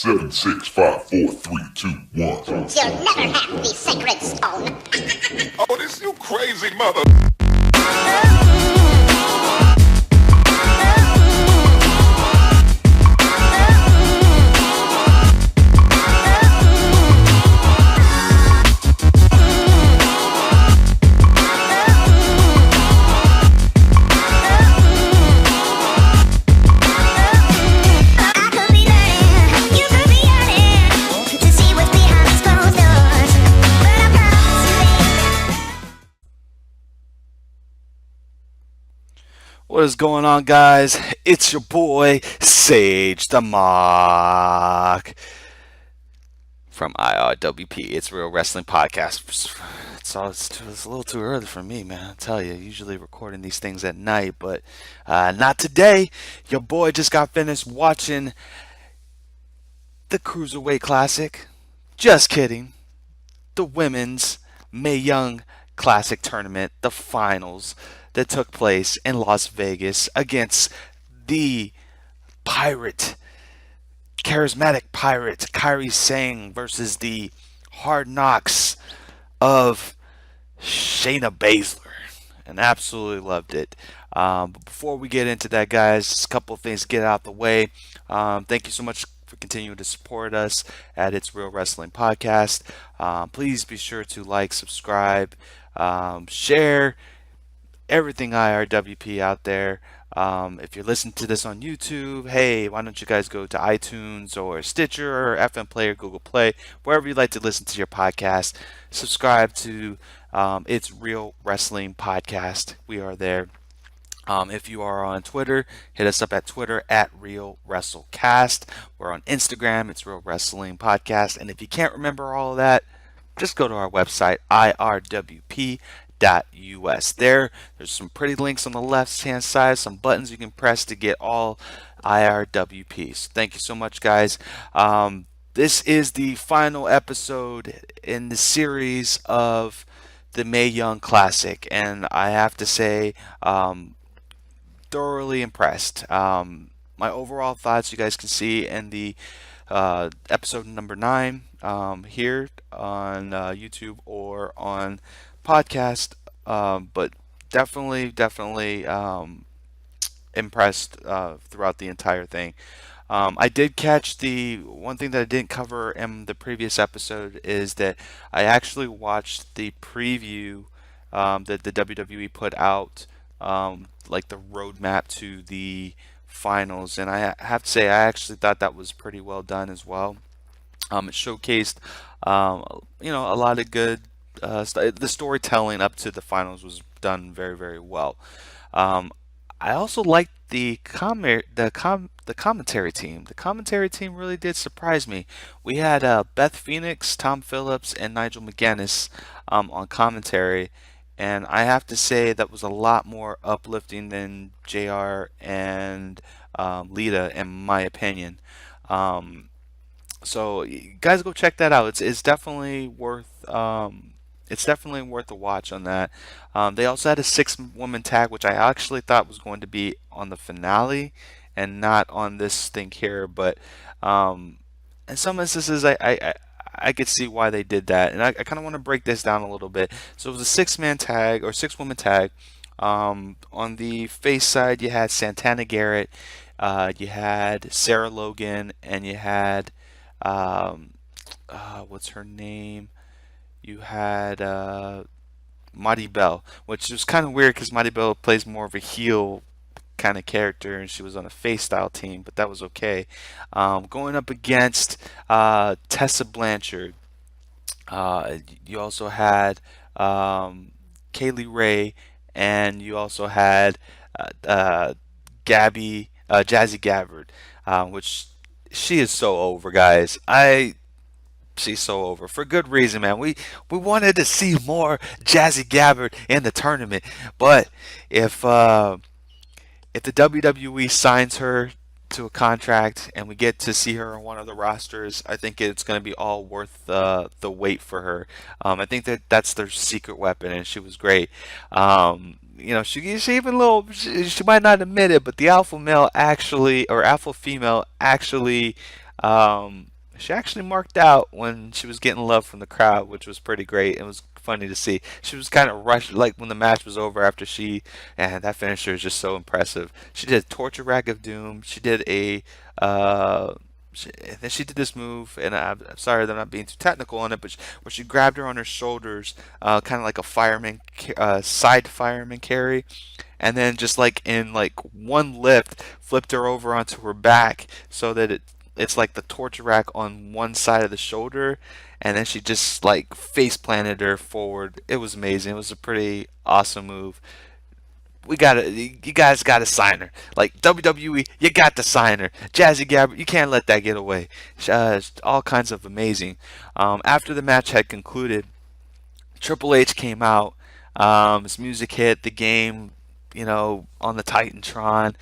7, 6, 5, 4, 3, 2, 1. You'll never have the sacred stone. Oh, this you crazy mother. What is going on, guys? It's your boy Sage the Mock from IRWP. It's Real Wrestling Podcast. It's a little too early for me, man. I tell you, usually recording these things at night, but not today. Your boy just got finished watching the Cruiserweight Classic. Just kidding. The women's Mae Young Classic tournament, the finals that took place in Las Vegas against the charismatic pirate Kairi Sane versus the hard knocks of Shayna Baszler, and absolutely loved it. But before we get into that, guys, just a couple of things to get out the way. Thank you so much for continuing to support us at It's Real Wrestling Podcast. Please be sure to like, subscribe, share everything IRWP out there. If you're listening to this on YouTube, hey, why don't you guys go to iTunes or Stitcher or FM Player, Google Play, wherever you like to listen to your podcast. Subscribe to It's Real Wrestling Podcast. We are there. If you are on Twitter, hit us up at Twitter at Real WrestleCast. We're on Instagram, It's Real Wrestling Podcast. And if you can't remember all of that, just go to our website, IRWP.us. There's some pretty links on the left hand side, some buttons you can press to get all IRWPs. So thank you so much, guys. This is the final episode in the series of the Mae Young Classic, and I have to say, thoroughly impressed. My overall thoughts you guys can see in the episode number 9 here on YouTube or on podcast, but definitely impressed throughout the entire thing. I did catch the one thing that I didn't cover in the previous episode is that I actually watched the preview that the WWE put out, like the roadmap to the finals, and I have to say I actually thought that was pretty well done as well. It showcased a lot of good the storytelling up to the finals was done very, very well. I also liked the commentary team. The commentary team really did surprise me. We had Beth Phoenix, Tom Phillips, and Nigel McGuinness on commentary, and I have to say that was a lot more uplifting than JR and Lita, in my opinion. So you guys go check that out. It's definitely worth a watch on that. They also had a 6-woman tag, which I actually thought was going to be on the finale and not on this thing here. But in some instances, I could see why they did that, and I kind of want to break this down a little bit. So it was a 6-man tag or 6-woman tag. On the face side, you had Santana Garrett, you had Sarah Logan, and you had what's her name? You had Marty Bell, which was kind of weird because Marty Bell plays more of a heel kind of character, and she was on a face style team, but that was okay. Going up against Tessa Blanchard, you also had Kaylee Ray, and you also had Jazzy Gabbard, which she is so over, guys. She's so over for good reason, man. We wanted to see more Jazzy Gabbard in the tournament, but if the WWE signs her to a contract and we get to see her on one of the rosters, I think it's going to be all worth the wait for her. I think that's their secret weapon, and she was great. She even she might not admit it, but the alpha male actually, or alpha female actually, She actually marked out when she was getting love from the crowd, which was pretty great. It was funny to see. She was kind of rushed, like when the match was over after and that finisher is just so impressive. She did Torture Rack of Doom. She did uh, then she did this move, and I'm sorry that I'm not being too technical on it, but where she grabbed her on her shoulders, kind of like a side fireman carry, and then just like in like one lift, flipped her over onto her back so that it's like the torture rack on one side of the shoulder, and then she just like face planted her forward. It was amazing. It was a pretty awesome move. You guys gotta sign her. Like WWE, you got to sign her. Jazzy Gabbert, you can't let that get away. All kinds of amazing. After the match had concluded, Triple H came out. His music hit. The game, on the Titantron,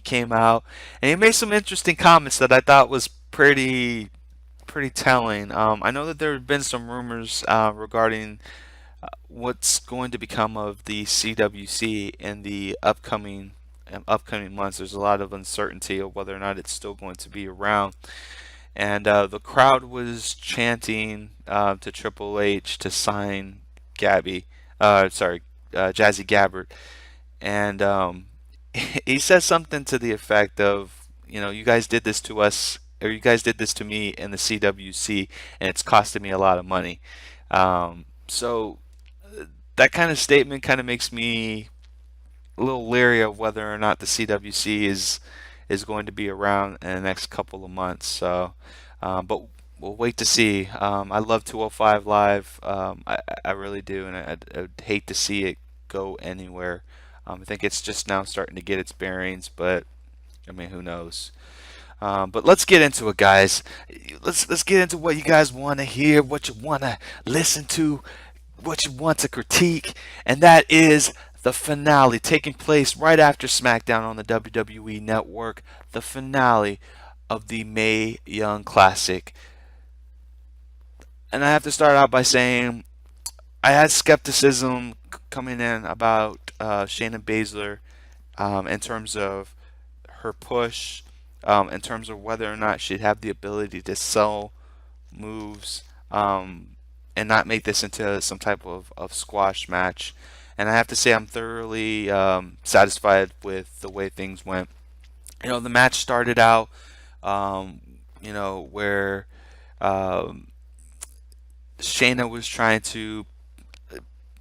came out, and he made some interesting comments that I thought was pretty telling. I know that there have been some rumors regarding what's going to become of the CWC in the upcoming months. There's a lot of uncertainty of whether or not it's still going to be around. And the crowd was chanting to Triple H to sign Gabby, Jazzy Gabbert, and he says something to the effect of, you guys did this to us, or you guys did this to me in the CWC, and it's costing me a lot of money. So that kind of statement kind of makes me a little leery of whether or not the CWC is going to be around in the next couple of months. So, but we'll wait to see. I love 205 Live. I really do, and I'd hate to see it go anywhere. I think it's just now starting to get its bearings, but I mean, who knows? But let's get into it, guys. Let's get into what you guys want to hear, what you want to listen to, what you want to critique, and that is the finale taking place right after SmackDown on the WWE Network. The finale of the Mae Young Classic. And I have to start out by saying I had skepticism coming in about Shayna Baszler in terms of her push, in terms of whether or not she'd have the ability to sell moves and not make this into some type of squash match. And I have to say I'm thoroughly satisfied with the way things went. The match started out, where um, Shayna was trying to,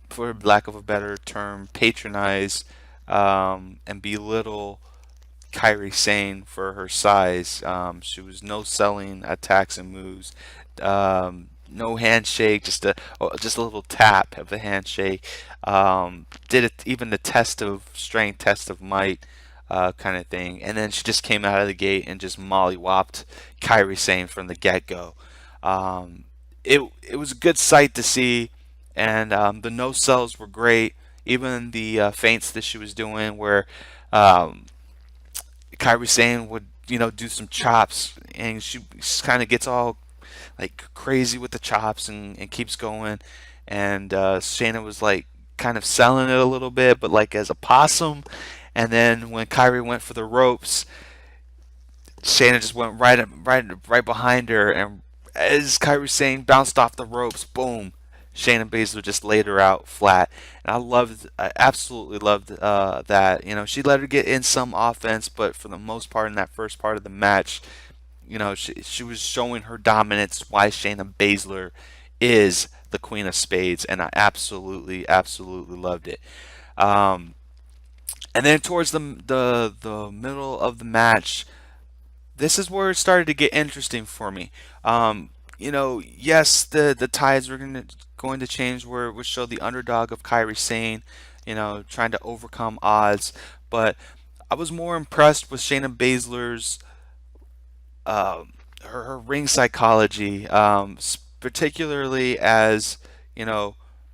for lack of a better term, patronize and belittle Kairi Sane for her size. She was no selling attacks and moves. No handshake, just a little tap of the handshake. Did it even the test of strength, test of might, kind of thing. And then she just came out of the gate and just mollywopped Kairi Sane from the get-go. It was a good sight to see, and the no sells were great. Even the feints that she was doing, where um, Kairi Sane would, do some chops, and she kind of gets all like crazy with the chops and keeps going. And Shayna was like kind of selling it a little bit, but like as a possum. And then when Kairi went for the ropes, Shayna just went right behind her, and as Kairi Sane bounced off the ropes, boom, Shayna Baszler just laid her out flat. And I absolutely loved that. She let her get in some offense, but for the most part in that first part of the match, she was showing her dominance, why Shayna Baszler is the Queen of Spades, and I absolutely loved it. Um, and then towards the middle of the match, this is where it started to get interesting for me. Yes, the tides were going to change, where it would show the underdog of Kairi Sane, trying to overcome odds. But I was more impressed with Shayna Baszler's her ring psychology, particularly as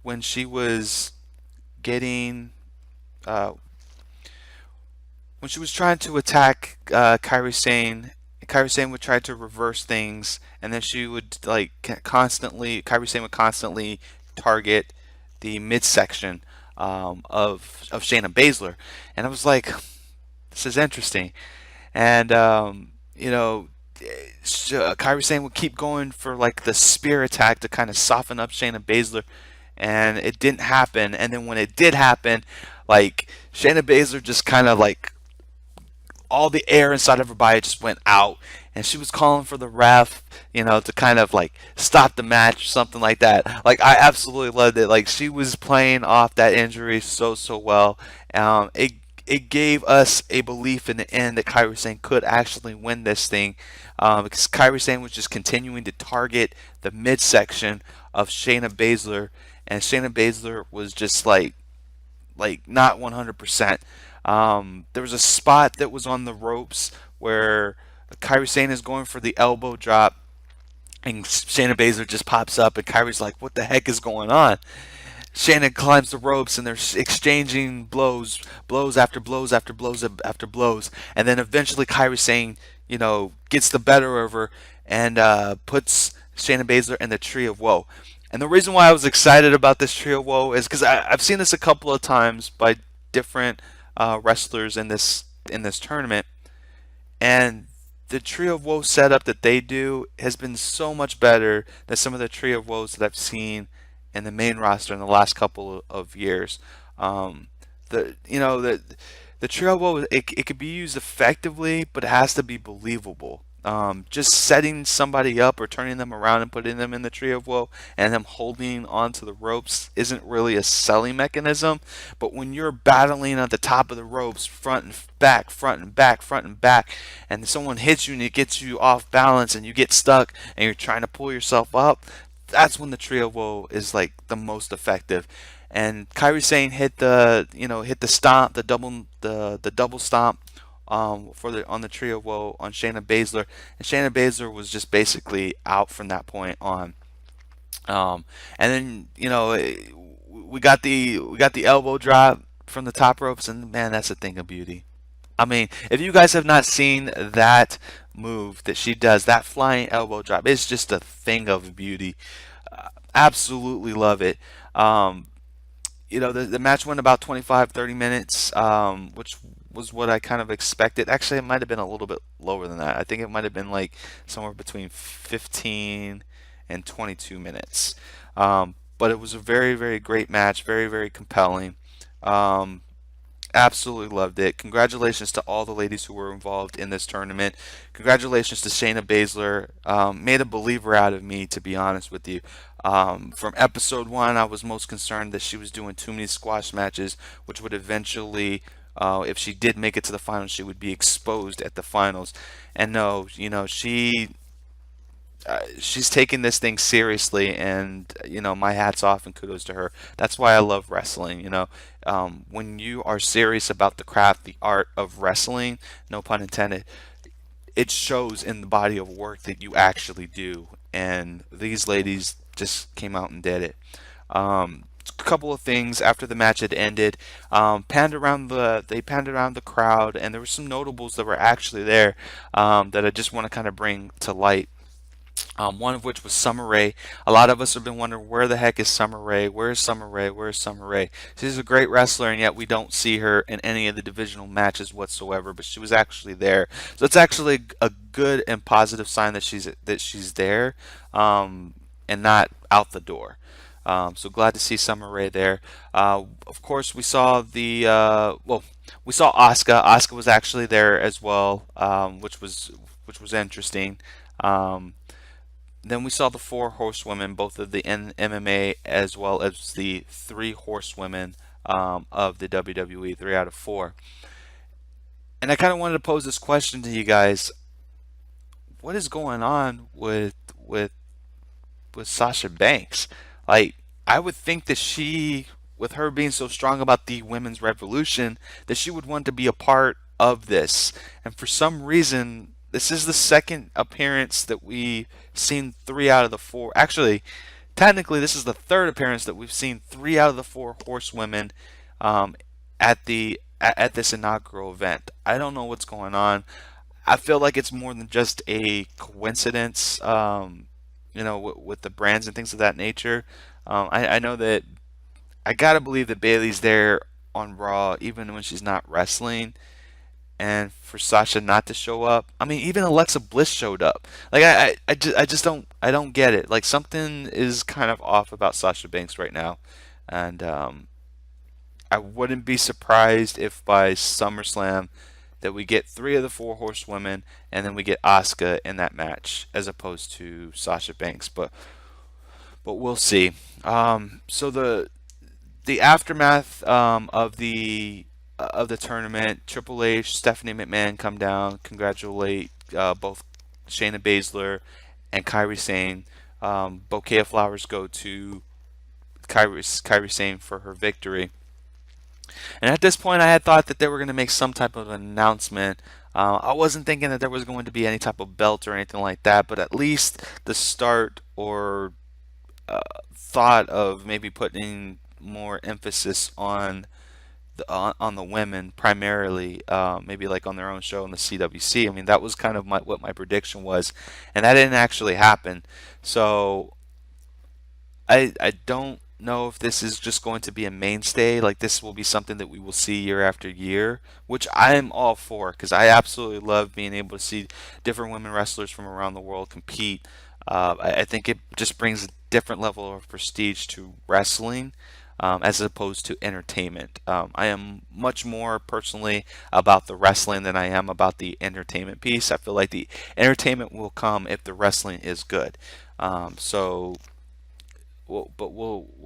when she was getting uh, when she was trying to attack Kairi Sane. Kairi Sane would try to reverse things, and then she would Kairi Sane would constantly target the midsection of Shayna Baszler, and I was like, this is interesting. And Kairi Sane would keep going for like the spear attack to kind of soften up Shayna Baszler, and it didn't happen. And then when it did happen, like Shayna Baszler just kind of like all the air inside of her body just went out, and she was calling for the ref, to kind of like stop the match or something like that. Like I absolutely loved it. Like she was playing off that injury so well. It gave us a belief in the end that Kairi Sane could actually win this thing, because Kairi Sane was just continuing to target the midsection of Shayna Baszler, and Shayna Baszler was just like not 100%. There was a spot that was on the ropes where Kairi Sane is going for the elbow drop, and Shayna Baszler just pops up, and Kairi's like, "What the heck is going on?" Shannon climbs the ropes, and they're exchanging blows after blows after blows after blows, and then eventually Kairi Sane, gets the better of her and puts Shayna Baszler in the Tree of Woe. And the reason why I was excited about this Tree of Woe is because I've seen this a couple of times by different wrestlers in this tournament, and the Tree of Woe setup that they do has been so much better than some of the Tree of Woes that I've seen in the main roster in the last couple of years. Um, the Tree of Woe, it could be used effectively, but it has to be believable. Just setting somebody up or turning them around and putting them in the Tree of Woe and them holding onto the ropes isn't really a selling mechanism. But when you're battling at the top of the ropes, front and back, front and back, front and back, and someone hits you and it gets you off balance and you get stuck and you're trying to pull yourself up, that's when the Tree of Woe is like the most effective. And Kairi Sane hit the stomp, the double stomp, on the Tree of Woe on Shayna Baszler, and Shayna Baszler was just basically out from that point on. And then we got the elbow drop from the top ropes, and man, that's a thing of beauty. I mean, if you guys have not seen that move that she does, that flying elbow drop, it's just a thing of beauty. Absolutely love it. Um, the match went about 25, 30 minutes, which was what I kind of expected. Actually, it might have been a little bit lower than that. I think it might have been like somewhere between 15 and 22 minutes. But it was a very, very great match, very, very compelling. Um, Absolutely loved it. Congratulations to all the ladies who were involved in this tournament. Congratulations to Shayna Baszler. Made a believer out of me, to be honest with you. From episode one, I was most concerned that she was doing too many squash matches, which would eventually, if she did make it to the finals, she would be exposed at the finals. And no, she's taking this thing seriously, and my hat's off and kudos to her. That's why I love wrestling. When you are serious about the craft, the art of wrestling, no pun intended, it shows in the body of work that you actually do. And these ladies just came out and did it. A couple of things after the match had ended. They panned around the crowd, and there were some notables that were actually there, that I just want to kind of bring to light. One of which was Summer Rae. A lot of us have been wondering, where the heck is Summer Rae? Where's Summer Rae? Where's Summer Rae? She's a great wrestler, and yet we don't see her in any of the divisional matches whatsoever. But she was actually there, so it's actually a good and positive sign that she's there, and not out the door. So glad to see Summer Rae there. Of course, we saw we saw Asuka. Asuka was actually there as well, which was interesting. Um, then we saw the four horsewomen, both of the MMA as well as the three horsewomen, of the WWE, 3 out of 4. And I kind of wanted to pose this question to you guys: what is going on with Sasha Banks? Like, I would think that she, with her being so strong about the women's revolution, that she would want to be a part of this. And for some reason, this is the second appearance that we've seen 3 out of the 4. Actually, technically, this is the third appearance that we've seen 3 out of the 4 horsewomen, at this inaugural event. I don't know what's going on. I feel like it's more than just a coincidence, with the brands and things of that nature. I know that I gotta believe that Bailey's there on Raw even when she's not wrestling. and for Sasha not to show up. I mean, even Alexa Bliss showed up. Like I don't get it. Like something is kind of off about Sasha Banks right now, and I wouldn't be surprised if by SummerSlam that we get three of the four horsewomen, and then we get Asuka in that match as opposed to Sasha Banks. But we'll see. So the aftermath of the tournament, Triple H, Stephanie McMahon come down, congratulate both Shayna Baszler and Kairi Sane. Bouquet of flowers go to Kairi Sane for her victory. And at this point, I had thought that they were going to make some type of announcement. I wasn't thinking that there was going to be any type of belt or anything like that, but at least the start or thought of maybe putting more emphasis on the women primarily, maybe like on their own show in the CWC. I mean, that was kind of what my prediction was, and that didn't actually happen. So I don't know if this is just going to be a mainstay. Like this will be something that we will see year after year, which I am all for because I absolutely love being able to see different women wrestlers from around the world compete. I think it just brings a different level of prestige to wrestling. As opposed to entertainment. I am much more personally about the wrestling than I am about the entertainment piece. I feel like the entertainment will come if the wrestling is good. So we'll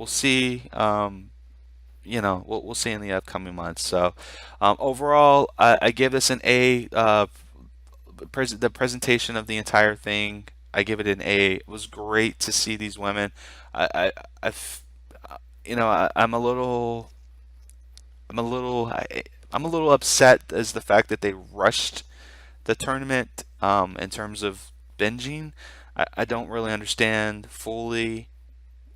see. We'll see in the upcoming months. So overall, I give this an A. The presentation of the entire thing, I give it an A. It was great to see these women. I I'm I'm a little upset as the fact that they rushed the tournament in terms of binging. I don't really understand fully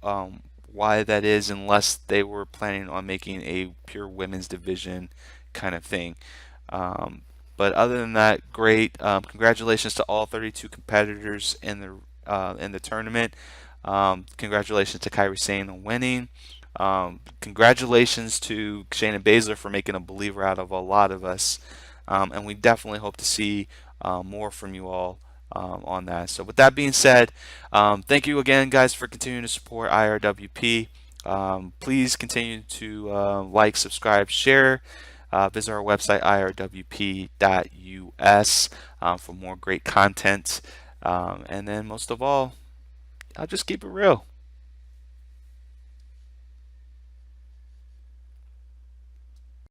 why that is unless they were planning on making a pure women's division kind of thing. But other than that, great. Congratulations to all 32 competitors in the tournament. Congratulations to Kairi Sane on winning. Congratulations to Shayna Baszler for making a believer out of a lot of us. And we definitely hope to see more from you all on that. So with that being said, thank you again, guys, for continuing to support IRWP. Please continue to like, subscribe, share. Visit our website, irwp.us, for more great content. And then most of all, I'll just keep it real.